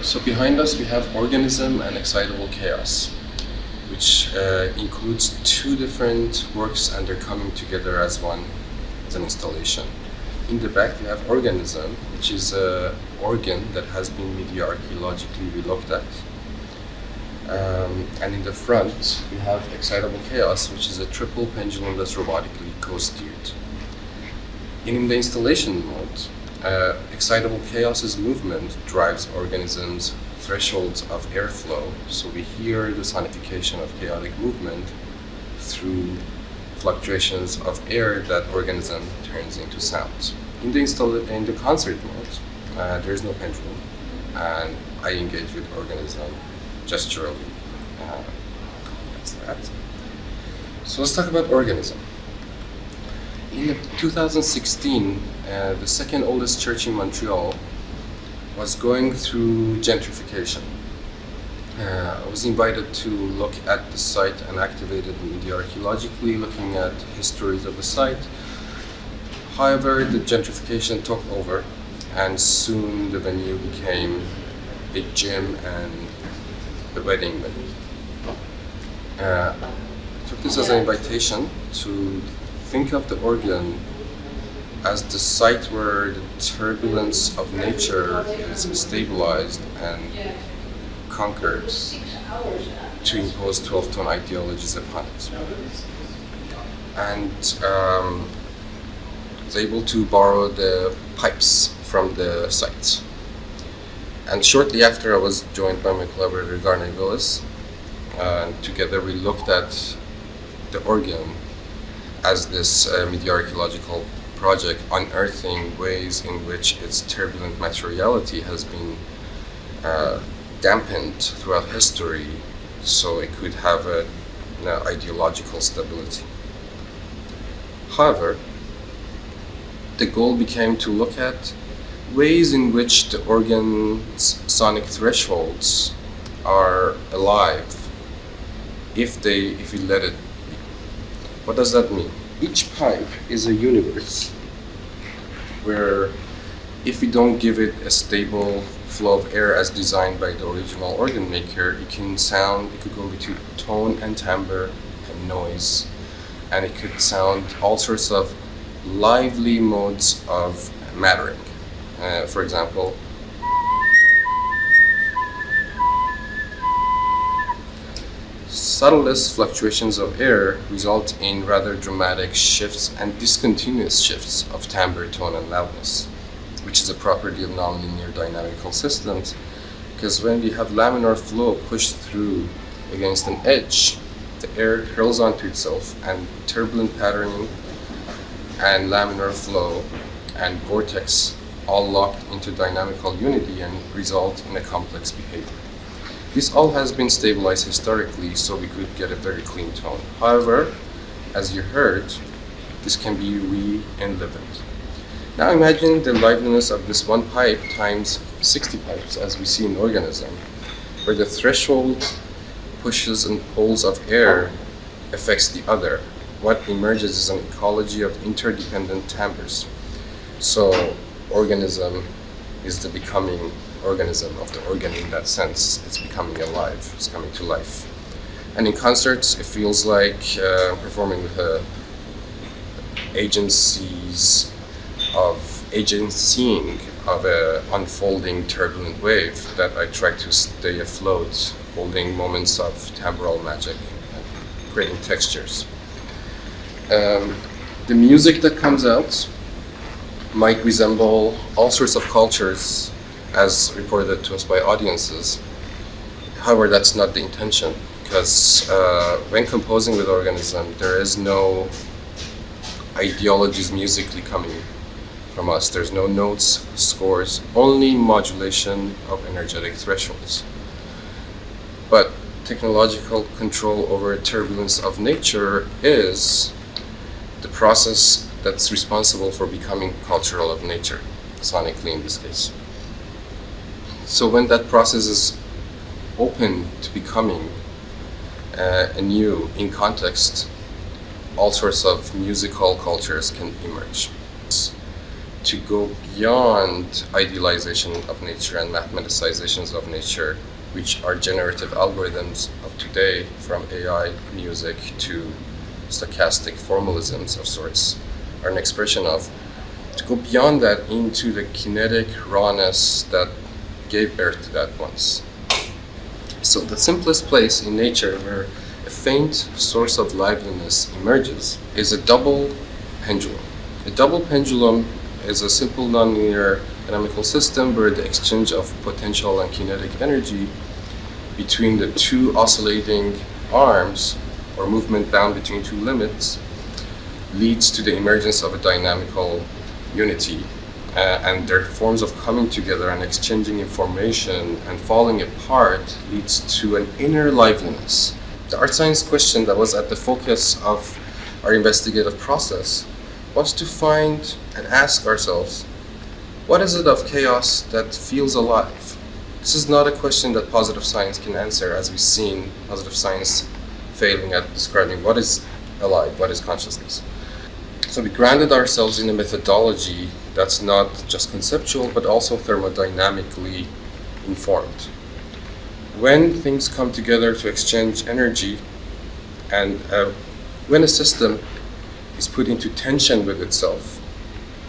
So behind us we have Organism and Excitable Chaos, which includes two different works and they're coming together as one, as an installation. In the back we have Organism, which is an organ that has been media archaeologically relooked at. And in the front we have Excitable Chaos, which is a triple pendulum that's robotically co-steered. In the installation mode, Excitable Chaos's movement drives Organism's thresholds of airflow, so we hear the sonification of chaotic movement through fluctuations of air that Organism turns into sound. In the concert mode, there is no pendulum, and I engage with Organism gesturally. That's that. So let's talk about Organism. In 2016, the second oldest church in Montreal was going through gentrification. I was invited to look at the site and activated media archaeologically, looking at histories of the site. However, the gentrification took over, and soon the venue became a gym and a wedding venue. I took this as an invitation to think of the organ as the site where the turbulence of nature is stabilized and conquered to impose 12-tone ideologies upon it. And I was able to borrow the pipes from the site. And shortly after, I was joined by my collaborator Garnet Willis, and together we looked at the organ as this media archaeological project, unearthing ways in which its turbulent materiality has been dampened throughout history, so it could have an ideological stability. However, the goal became to look at ways in which the organ's sonic thresholds are alive if we let it be. What does that mean? Each pipe is a universe where if we don't give it a stable flow of air as designed by the original organ maker, it could go between tone and timbre and noise, and it could sound all sorts of lively modes of mattering. For example, subtlest fluctuations of air result in rather dramatic shifts and discontinuous shifts of timbre, tone, and loudness, which is a property of nonlinear dynamical systems, because when we have laminar flow pushed through against an edge, the air curls onto itself, and turbulent patterning and laminar flow and vortex all locked into dynamical unity and result in a complex behavior. This all has been stabilized historically, so we could get a very clean tone. However, as you heard, this can be re-enlivened. Now imagine the liveliness of this one pipe times 60 pipes, as we see in Organism, where the threshold pushes and pulls of air affects the other. What emerges is an ecology of interdependent timbres. So Organism is the becoming organism of the organ in that sense. It's becoming alive, it's coming to life. And in concerts, it feels like performing with agencying of an unfolding turbulent wave that I try to stay afloat, holding moments of temporal magic, creating textures. The music that comes out might resemble all sorts of cultures as reported to us by audiences. However, that's not the intention, because when composing with Organism, there is no ideologies musically coming from us. There's no notes, scores, only modulation of energetic thresholds. But technological control over turbulence of nature is the process that's responsible for becoming cultural of nature, sonically in this case. So when that process is open to becoming anew in context, all sorts of musical cultures can emerge. to go beyond idealization of nature and mathematizations of nature, which are generative algorithms of today, from AI, music, to stochastic formalisms of sorts, are an expression of, to go beyond that into the kinetic rawness that gave birth to that once. So the simplest place in nature where a faint source of liveliness emerges is a double pendulum. A double pendulum is a simple nonlinear dynamical system where the exchange of potential and kinetic energy between the two oscillating arms, or movement bound between two limits, leads to the emergence of a dynamical unity, and their forms of coming together and exchanging information and falling apart leads to an inner liveliness. The art science question that was at the focus of our investigative process was to find and ask ourselves, what is it of chaos that feels alive? This is not a question that positive science can answer, as we've seen positive science failing at describing what is alive, what is consciousness. So we grounded ourselves in a methodology that's not just conceptual, but also thermodynamically informed. When things come together to exchange energy, and when a system is put into tension with itself,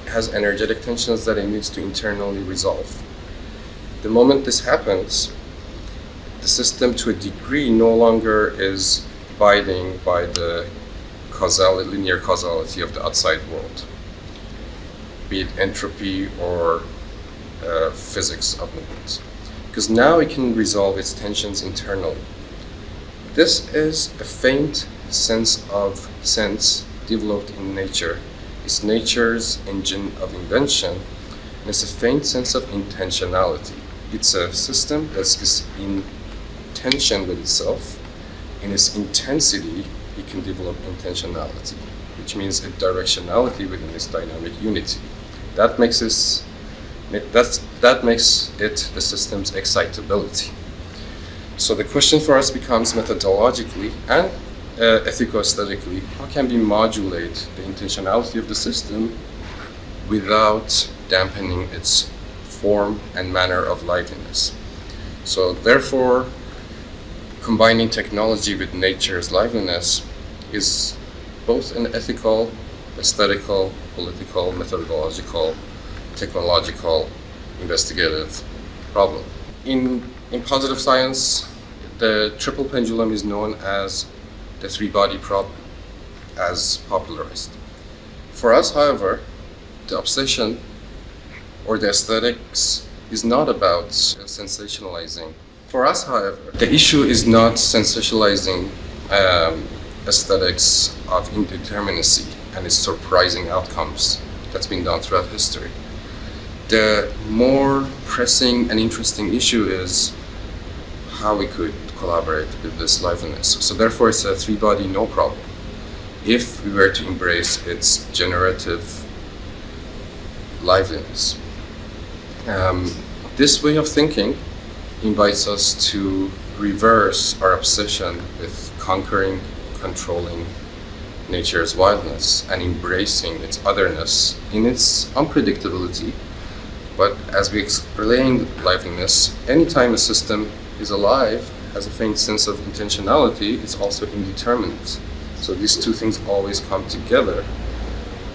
it has energetic tensions that it needs to internally resolve. The moment this happens, the system to a degree no longer is abiding by the linear causality of the outside world, be it entropy or physics of movements, because now it can resolve its tensions internally. This is a faint sense of sense developed in nature. It's nature's engine of invention, and it's a faint sense of intentionality. It's a system that is in tension with itself. In its intensity, it can develop intentionality, which means a directionality within its dynamic unity. That makes it the system's excitability. So the question for us becomes, methodologically and ethico-aesthetically, how can we modulate the intentionality of the system without dampening its form and manner of liveliness? So therefore, combining technology with nature's liveliness is both an ethical, aesthetical, political, methodological, technological, investigative problem. In positive science, the triple pendulum is known as the three-body problem, as popularized. For us, however, the obsession or the aesthetics is not about sensationalizing. For us, however, the issue is not sensationalizing aesthetics of indeterminacy and its surprising outcomes that's been done throughout history. The more pressing and interesting issue is how we could collaborate with this liveliness. So therefore, it's a three-body no problem if we were to embrace its generative liveliness. This way of thinking invites us to reverse our obsession with conquering, controlling nature's wildness and embracing its otherness in its unpredictability. But as we explain liveliness, anytime a system is alive, has a faint sense of intentionality, it's also indeterminate. So these two things always come together.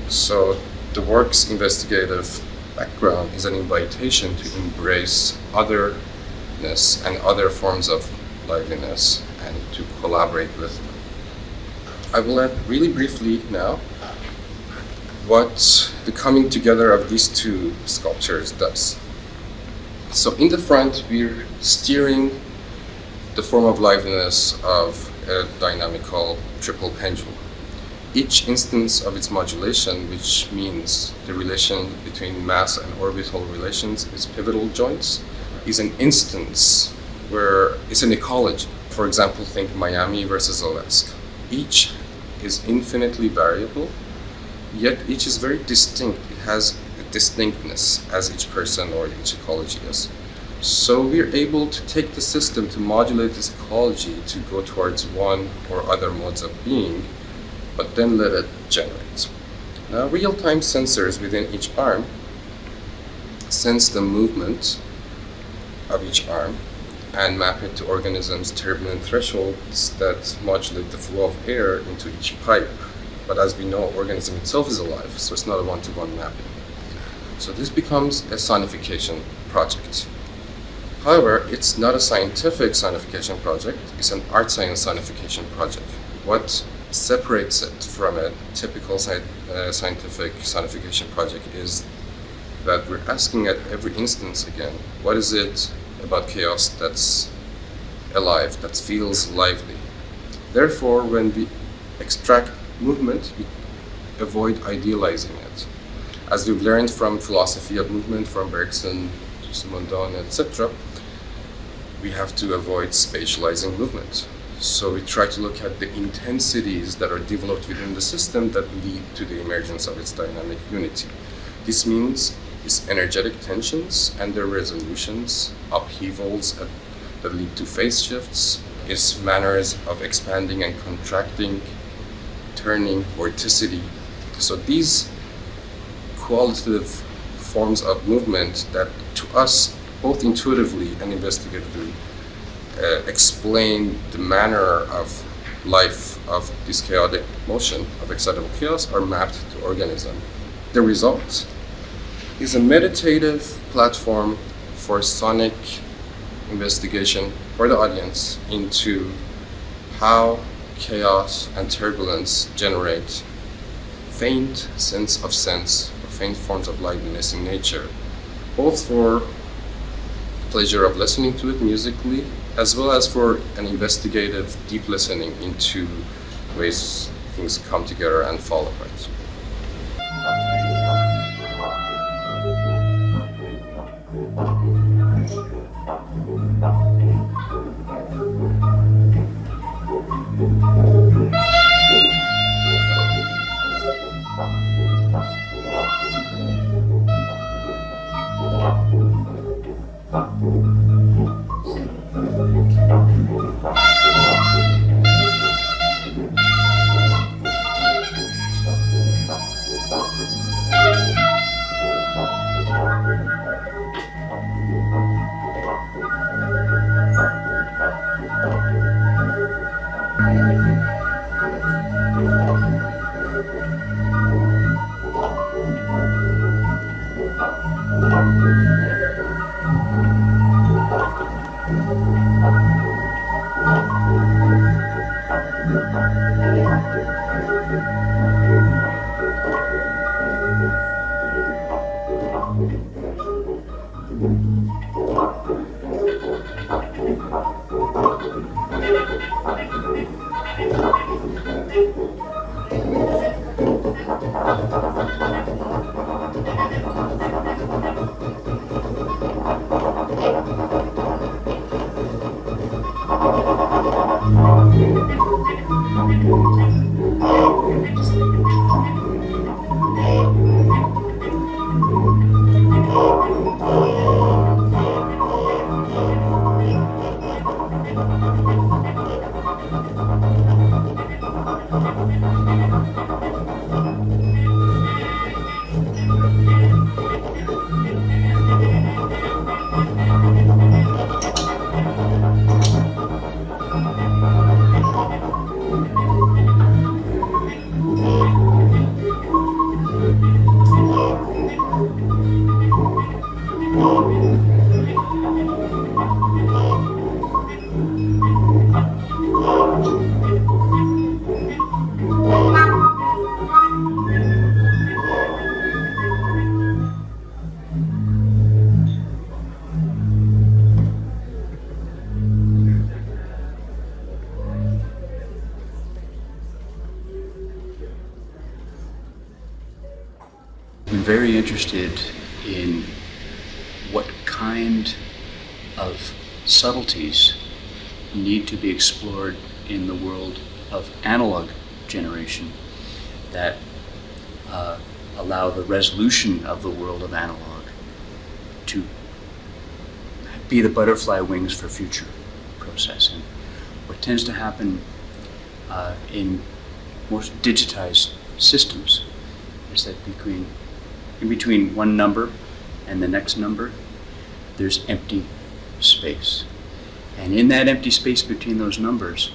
So the work's investigative background is an invitation to embrace otherness and other forms of liveliness and to collaborate with them. I will add really briefly now what the coming together of these two sculptures does. So in the front, we're steering the form of liveliness of a dynamical triple pendulum. Each instance of its modulation, which means the relation between mass and orbital relations, is pivotal joints, is an instance where it's an ecology. For example, think Miami versus Alaska. Each is infinitely variable, yet each is very distinct. It has a distinctness as each person or each ecology is. So we're able to take the system to modulate this ecology to go towards one or other modes of being, but then let it generate. Now, real-time sensors within each arm sense the movement of each arm and map it to organisms' turbulent thresholds that modulate the flow of air into each pipe. But as we know, organism itself is alive, so it's not a one-to-one mapping. So this becomes a sonification project. However, it's not a scientific sonification project, it's an art science sonification project. What separates it from a typical scientific sonification project is that we're asking at every instance again, what is it about chaos that's alive, that feels lively? Therefore, when we extract movement, we avoid idealizing it. As we've learned from philosophy of movement, from Bergson to Simondon, etc., we have to avoid spatializing movement. So we try to look at the intensities that are developed within the system that lead to the emergence of its dynamic unity. This means its energetic tensions and their resolutions, upheavals that lead to phase shifts, its manners of expanding and contracting, turning, vorticity. So these qualitative forms of movement that to us, both intuitively and investigatively, explain the manner of life of this chaotic motion of excitable chaos are mapped to organism. The result is a meditative platform for sonic investigation for the audience into how chaos and turbulence generate faint sense, or faint forms of liveliness in nature, both for pleasure of listening to it musically, as well as for an investigative, deep listening into ways things come together and fall apart. I'm very interested in what kind of subtleties need to be explored in the world of analog generation that allow the resolution of the world of analog to be the butterfly wings for future processing. What tends to happen in most digitized systems is that in between one number and the next number, there's empty space. And in that empty space between those numbers,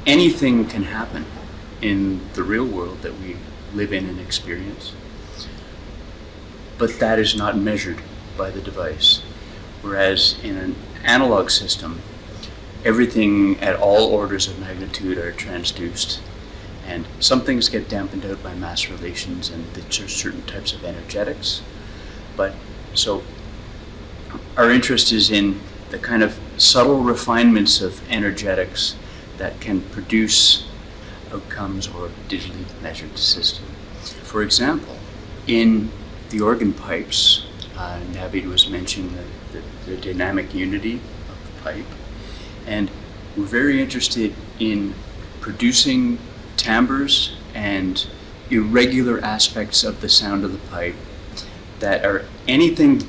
anything can happen in the real world that we live in and experience. But that is not measured by the device. Whereas in an analog system, everything at all orders of magnitude are transduced. And some things get dampened out by mass relations and certain types of energetics. But so our interest is in the kind of subtle refinements of energetics that can produce outcomes or digitally measured system. For example, in the organ pipes, Navid was mentioning the dynamic unity of the pipe, and we're very interested in producing timbres and irregular aspects of the sound of the pipe that are anything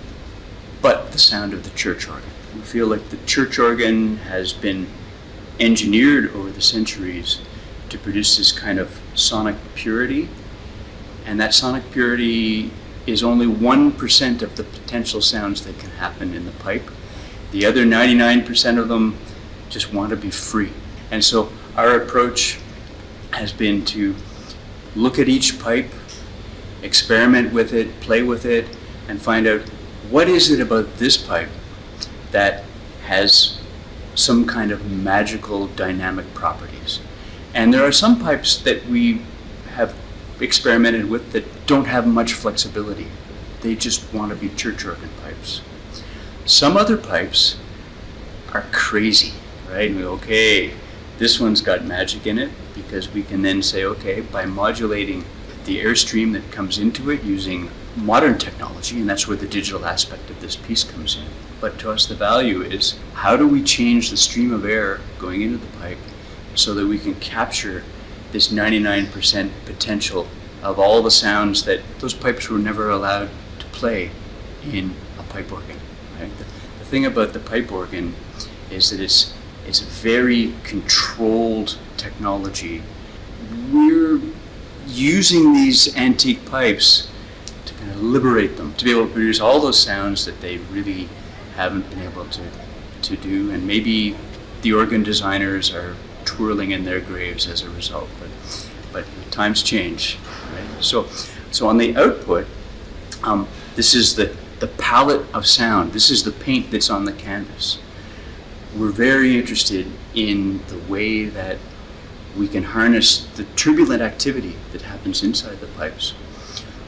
but the sound of the church organ. We feel like the church organ has been engineered over the centuries to produce this kind of sonic purity, and that sonic purity is only 1% of the potential sounds that can happen in the pipe. The other 99% of them just want to be free. And so our approach has been to look at each pipe, experiment with it, play with it, and find out what is it about this pipe that has some kind of magical dynamic properties. And there are some pipes that we have experimented with that don't have much flexibility. They just want to be church organ pipes. Some other pipes are crazy, right? Okay, this one's got magic in it, because we can then say, okay, by modulating the airstream that comes into it using modern technology, and that's where the digital aspect of this piece comes in. But to us, the value is, how do we change the stream of air going into the pipe so that we can capture this 99% potential of all the sounds that those pipes were never allowed to play in a pipe organ, right? The thing about the pipe organ is that it's a very controlled technology. We're using these antique pipes to kind of liberate them, to be able to produce all those sounds that they really haven't been able to do, and maybe the organ designers are twirling in their graves as a result, but times change, right? So on the output, this is the palette of sound. This is the paint that's on the canvas. We're very interested in the way that we can harness the turbulent activity that happens inside the pipes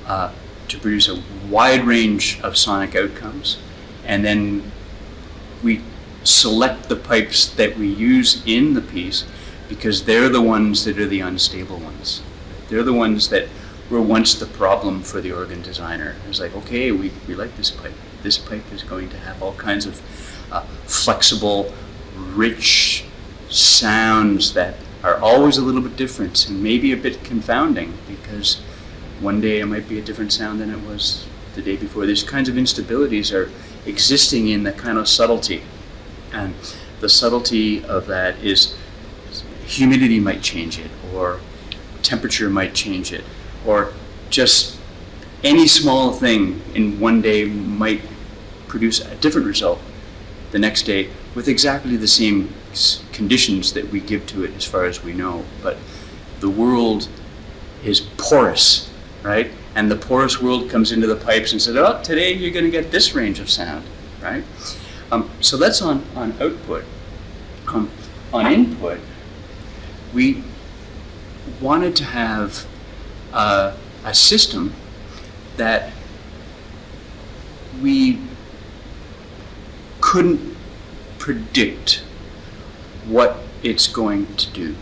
to produce a wide range of sonic outcomes, and then we select the pipes that we use in the piece because they're the ones that are the unstable ones. They're the ones that were once the problem for the organ designer. It's like, okay, we like this pipe. This pipe is going to have all kinds of flexible, rich sounds that are always a little bit different and maybe a bit confounding, because one day it might be a different sound than it was the day before. These kinds of instabilities are existing in the kind of subtlety. And the subtlety of that is humidity might change it, or temperature might change it, or just any small thing in one day might produce a different result the next day with exactly the same conditions that we give to it as far as we know. But the world is porous, right? And the porous world comes into the pipes and says, oh, today you're going to get this range of sound, right? So that's on output. On input, we wanted to have a system that we couldn't predict what it's going to do.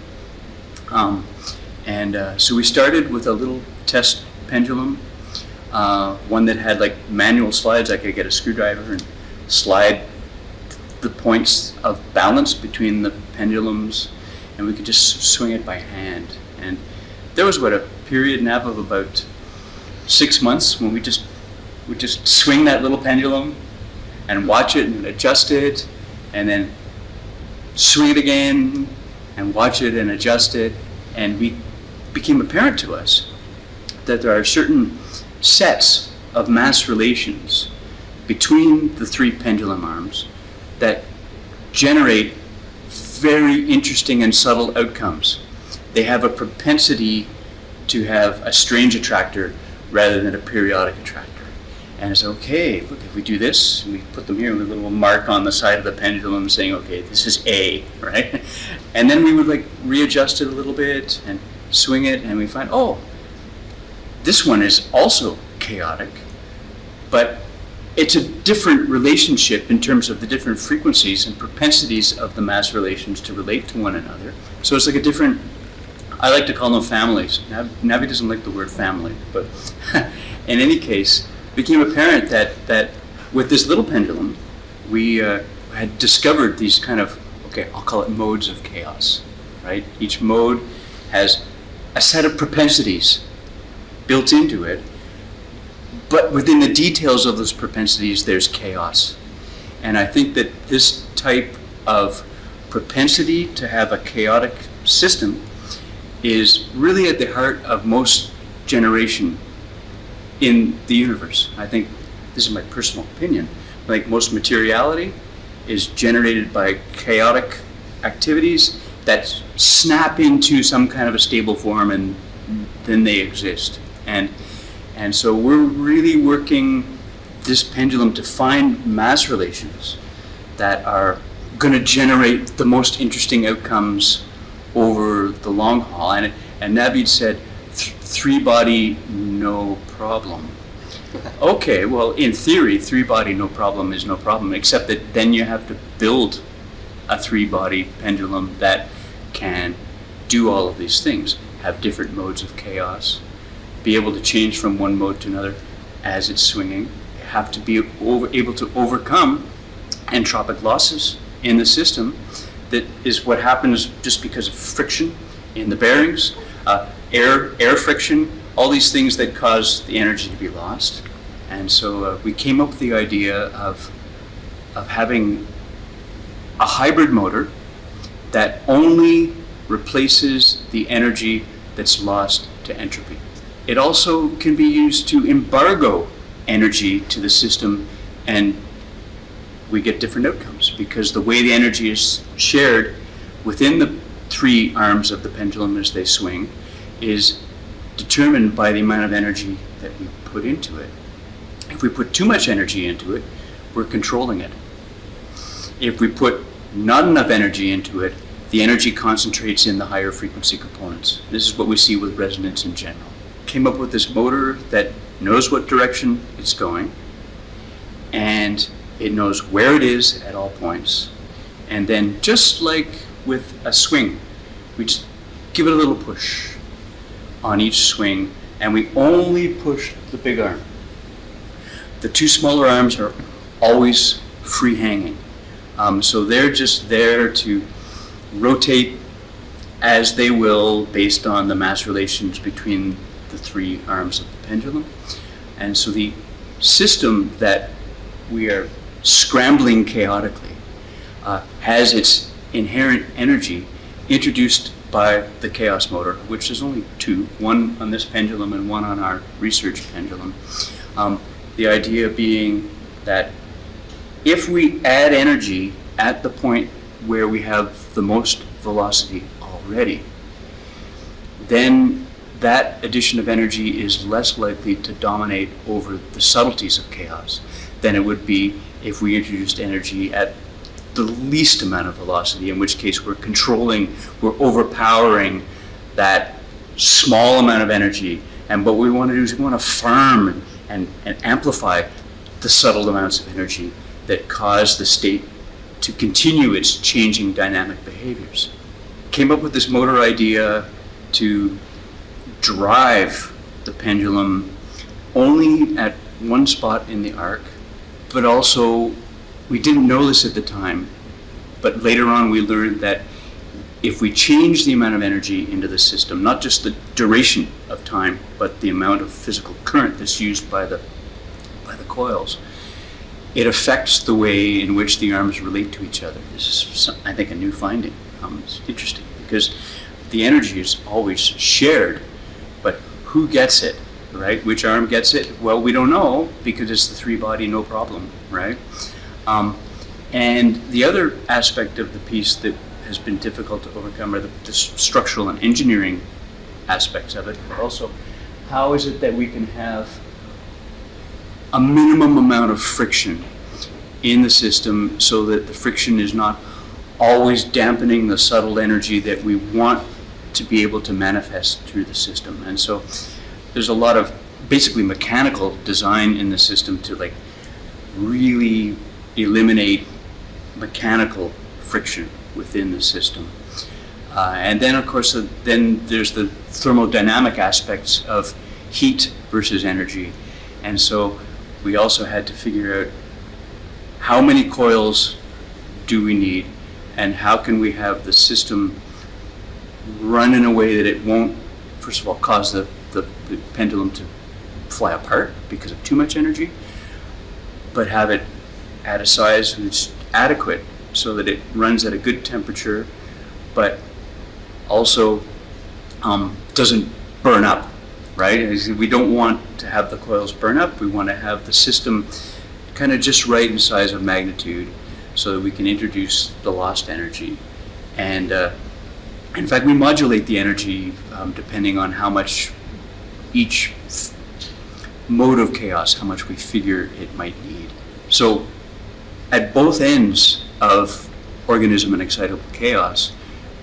So we started with a little test pendulum, one that had like manual slides. I could get a screwdriver and slide the points of balance between the pendulums, and we could just swing it by hand. And there was a period now of about 6 months when we just swing that little pendulum and watch it and adjust it, and then swing it again and watch it and adjust it. And it became apparent to us that there are certain sets of mass relations between the three pendulum arms that generate very interesting and subtle outcomes. They have a propensity to have a strange attractor rather than a periodic attractor. And it's okay, look, if we do this, and we put them here with a little mark on the side of the pendulum saying, okay, this is A, right? And then we would like readjust it a little bit and swing it, and we find, oh, this one is also chaotic, but it's a different relationship in terms of the different frequencies and propensities of the mass relations to relate to one another. So it's like a different, I like to call them families. Navi doesn't like the word family, but in any case, it became apparent that with this little pendulum, we had discovered these kind of, okay, I'll call it modes of chaos, right? Each mode has a set of propensities built into it, but within the details of those propensities, there's chaos. And I think that this type of propensity to have a chaotic system is really at the heart of most generation in the universe. I think, this is my personal opinion, like most materiality is generated by chaotic activities that snap into some kind of a stable form, and then they exist. And so we're really working this pendulum to find mass relations that are going to generate the most interesting outcomes over the long haul. And Navid said, three body, no problem. Okay, well, in theory, three body, no problem is no problem, except that then you have to build a three body pendulum that can do all of these things, have different modes of chaos, be able to change from one mode to another as it's swinging, have to be able to overcome entropic losses in the system. That is what happens just because of friction in the bearings, air friction, all these things that cause the energy to be lost. And so we came up with the idea of having a hybrid motor that only replaces the energy that's lost to entropy. It also can be used to embargo energy to the system, and we get different outcomes because the way the energy is shared within the three arms of the pendulum as they swing is determined by the amount of energy that we put into it. If we put too much energy into it, we're controlling it. If we put not enough energy into it, the energy concentrates in the higher frequency components. This is what we see with resonance in general. Came up with this motor that knows what direction it's going, and it knows where it is at all points. And then just like with a swing, we just give it a little push on each swing, and we only push the big arm. The two smaller arms are always free hanging. So they're just there to rotate as they will based on the mass relations between the three arms of the pendulum. And so the system that we are scrambling chaotically has its inherent energy introduced by the chaos motor, which is only two, one on this pendulum and one on our research pendulum. The idea being that if we add energy at the point where we have the most velocity already, then that addition of energy is less likely to dominate over the subtleties of chaos than it would be if we introduced energy at the least amount of velocity, in which case we're overpowering that small amount of energy. And what we want to do is we want to farm and amplify the subtle amounts of energy that cause the state to continue its changing dynamic behaviors. Came up with this motor idea to drive the pendulum only at one spot in the arc, but also we didn't know this at the time, but later on we learned that if we change the amount of energy into the system, not just the duration of time, but the amount of physical current that's used by the coils, it affects the way in which the arms relate to each other. This is, I think, a new finding. It's interesting because the energy is always shared, but who gets it right? Which arm gets it? Well, we don't know because it's the three-body, no problem, right? And the other aspect of the piece that has been difficult to overcome are the structural and engineering aspects of it, but also how is it that we can have a minimum amount of friction in the system so that the friction is not always dampening the subtle energy that we want to be able to manifest through the system. And so there's a lot of basically mechanical design in the system to like really eliminate mechanical friction within the system. And then of course, then there's the thermodynamic aspects of heat versus energy. And so we also had to figure out how many coils do we need and how can we have the system run in a way that it won't, first of all, cause the pendulum to fly apart because of too much energy, but have it at a size that's adequate so that it runs at a good temperature, but also doesn't burn up, right? We don't want to have the coils burn up. We want to have the system kind of just right in size of magnitude so that we can introduce the lost energy. And in fact, we modulate the energy depending on how much each mode of chaos, how much we figure it might need. So at both ends of organism and excitable chaos,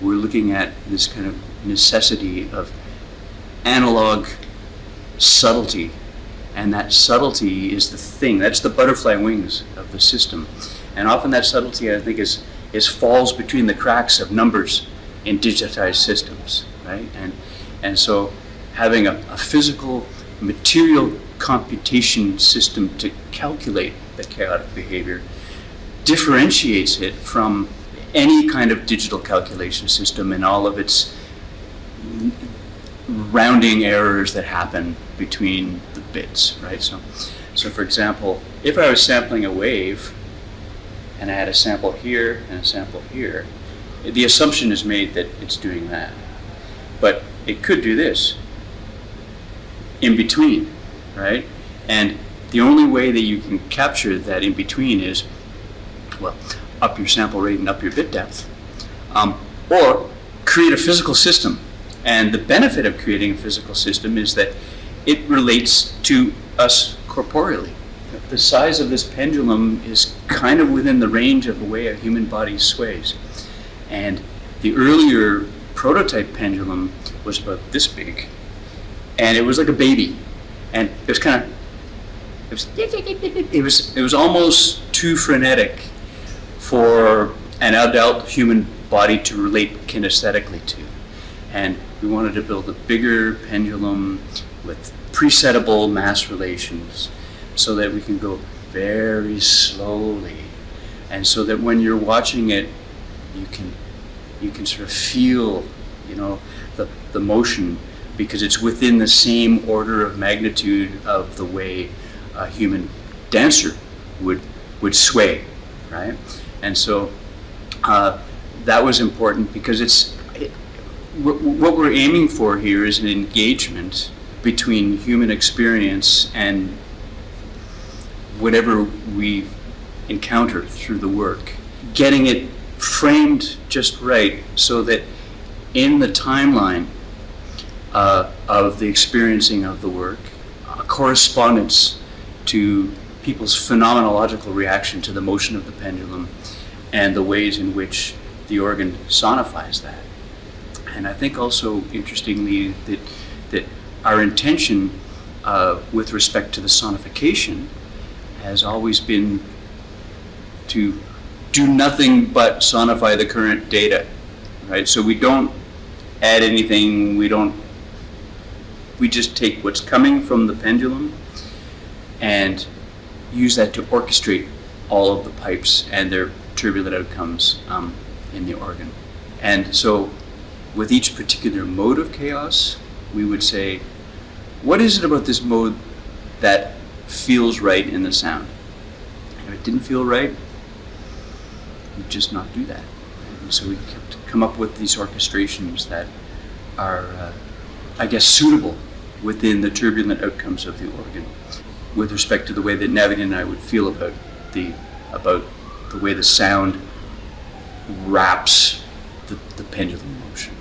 we're looking at this kind of necessity of analog subtlety. And that subtlety is the thing, that's the butterfly wings of the system. And often that subtlety, I think, is falls between the cracks of numbers in digitized systems, right? And so having a physical, material computation system to calculate the chaotic behavior differentiates it from any kind of digital calculation system and all of its rounding errors that happen between the bits, right? So for example, if I was sampling a wave and I had a sample here and a sample here, the assumption is made that it's doing that. But it could do this in between, right? And the only way that you can capture that in between is, well, up your sample rate and up your bit depth, or create a physical system. And the benefit of creating a physical system is that it relates to us corporeally. The size of this pendulum is kind of within the range of the way a human body sways. And the earlier prototype pendulum was about this big, and it was like a baby, and it was kind of, it was almost too frenetic for an adult human body to relate kinesthetically to. And we wanted to build a bigger pendulum with presettable mass relations so that we can go very slowly, and so that when you're watching it, you can sort of feel, the motion, because it's within the same order of magnitude of the way a human dancer would sway, right? And so that was important because what we're aiming for here is an engagement between human experience and whatever we encounter through the work. Getting it framed just right so that in the timeline of the experiencing of the work, a correspondence to people's phenomenological reaction to the motion of the pendulum and the ways in which the organ sonifies that. And I think also, interestingly, that our intention with respect to the sonification has always been to do nothing but sonify the current data, right? So we don't add anything, we just take what's coming from the pendulum and use that to orchestrate all of the pipes and their turbulent outcomes in the organ. And so with each particular mode of chaos, we would say, what is it about this mode that feels right in the sound? And if it didn't feel right, we'd just not do that. And so we come up with these orchestrations that are, suitable within the turbulent outcomes of the organ, with respect to the way that Navid and I would feel about the way the sound wraps the pendulum motion.